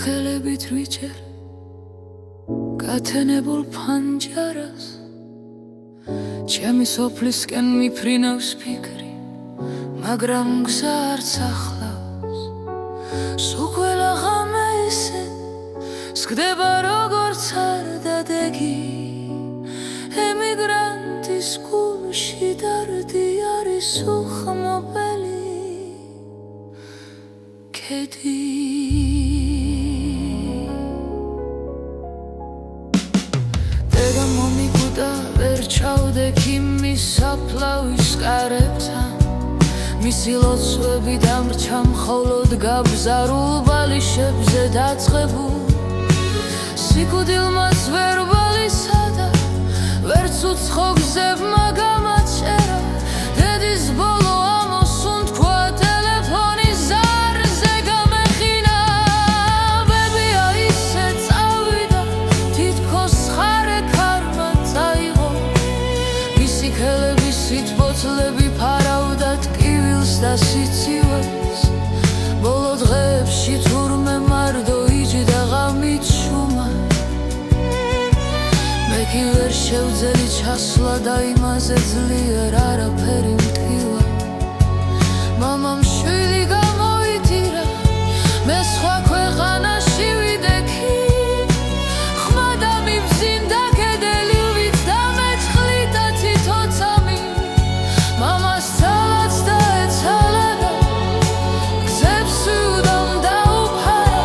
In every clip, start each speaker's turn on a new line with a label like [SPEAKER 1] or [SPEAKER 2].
[SPEAKER 1] ხელებით ვიჭერ გათენებულ ფანჯარას ჩემი სოფლისკენ მიფრინავს ფიქრი მაგრამ გზა არც ახლავს სუქველა ღამე ისე სკდება როგორც არდადეგი ემიგრანტის გულში დარდი არის უხმობელი ქედი დეგა მომიგუდა ვერ ჩავდექ იმის საფლავის კარებთან მისი ლოცვები დამრჩა მხოლოდ გაბზარულ ბალიშებზე დაწყებულ სიკვდილმაც ვერ ვალისადა ვერც უცხო გზებმა გამაჩერა დედის ბოლო ამოსუნთქვა ტელეფონის ზარზე გამეხინა ბებია ისე წავიდა თითქოს ხარე ქარმა წაიღო მისი ხელები სითბოთლები ფარავდა ტკივილს და სიცივეს ბოლო დღეებში თურმე მარტო იჯდა ღამით შუმა მე კი ვერ შევძელი ჩასვლა და იმაზე ძლიერ არაფერი მტკივა მამამ შვილი გამოიტირა მე სხვა ქვეყანაში ვიდექი ხმა და მიბზინდა კედელივით და მეწყლიდა თითოწამი მამას ძალაც დაეცალა და გზებს ვიუდამ დაუფარა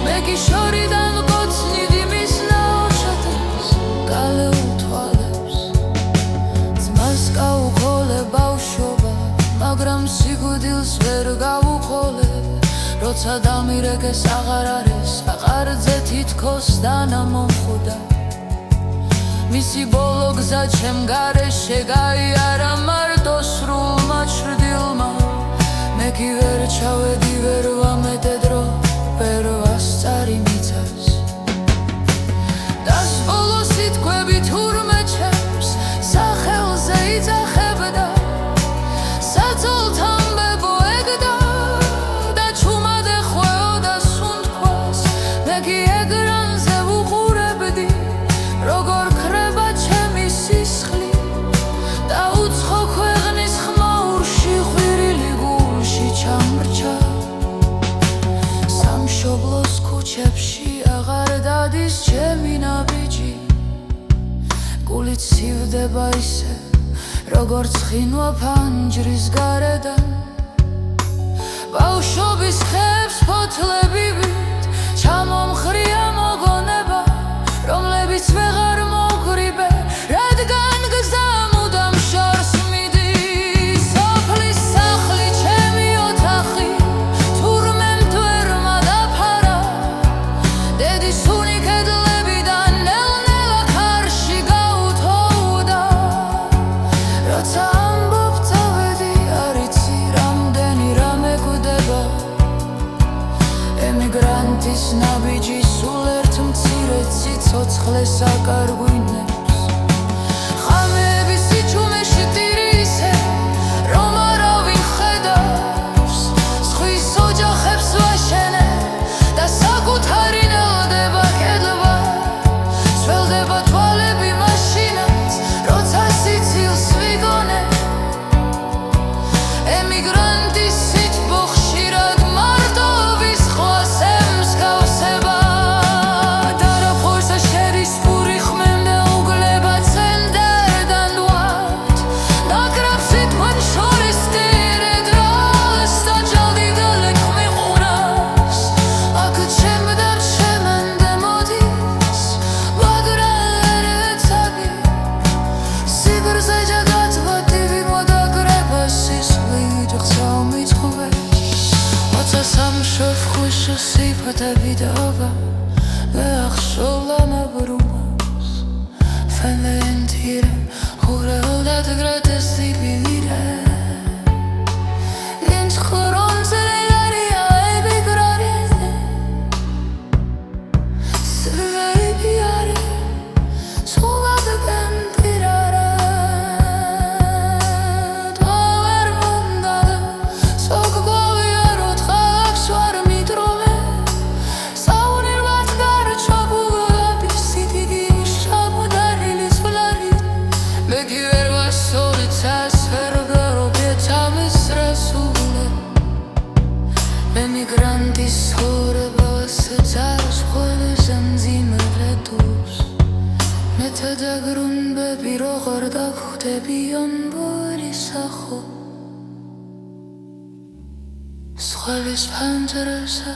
[SPEAKER 1] მე კი შორიდან მკოცნიდი მის ნაოჩათებს გალეულ თვალებს ძმას გაუყოლე ბავშვობა მაგრამ სიკვდილს ვერ გავუყოლე როცა დამირეკეს აღარ არის საყარდზე თითქოს დანა მომხუდა მისი ბოლო გზა ჩემ გარეშე გაიარა მარტო სრულმა ჩრდილმა მე კი ვერ ჩავედი ვერ ვამეტე დრო ვერ ვასწარი მიწას დას ბოლო სიტყვები თურმე ჩემს სახელზე იძახებდა საწოლთან ბებო ეგდა და ჩუმად ეხვეოდა სუნთქვას მე კი ეკრანზე ვუყურებდი როგორ ქრება ჩემი სისხლი და უცხო ქვეყნის ხმაურში ხვირილი გულში ჩამრჩა სამშობლოს ქუჩებში აღარ დადის ჩემი ნაბიჯი გულით სივდება ისე როგორც ხინვა ფანჯრის გარედან ბავშვობის ხეებს ფოთლები ვით ჩამომხრია მოგონება რომლებიც ვეღარ მოგრიბე რადგან გზა მუდამ შორს მიდის სოფლის სახლი ჩემი ოთახი თურმე მტვერმა დაფარა დედის სუნი კედლებიდან ნელ-ნელა ქარში გაუთოვდა როცა ამბობ წავედი არ იცი რამდენი რამე გვდება ემიგრანტის ნაბიჯი სულ ერთ მცირე ციცოცხლეს აკარგვინებს ხამეების სიჩუმეში ტირი ისე რომ არავინ ხედავს ზღვის ოჯახებს ვაშენე და საკუთარი ნელდება კედლვა სველდება თვალები მაშინაც როცა სიცილს ვიგონე ემიგრანტის სითბო ხშირად მარტოობის ხვას ემსგავსება და რა ფორსა შერის პური ხმემდე უგლება ცენდერდან ვართ ნაკრებ სიტყვენ შორის ტირე დრას და ჯალდიდალე ქმიყურას აქ ჩემდა ჩემენდე მოდის მაგრამ ერეცაგი სიგრზე ჯაგათვატივი მოდაგრება სისხლით ხსავ მიწყվեց მოცა სამშობ ხუშ სიფათები დობა ვეახშოლა ნაბრუნავს ფელენტირე ხურელდა დგრატეს სიბირე ინც ხორონზე ლარია ებიგრარიზე სვერი ბიარე სულად კენტირარა თოვერ მონდალ სოგ გვავიარო თხაქს ვარ მიტროლე დაგრუნბები როგორ დაგხვდებიან ბურისახო სხვების ფანჯრასა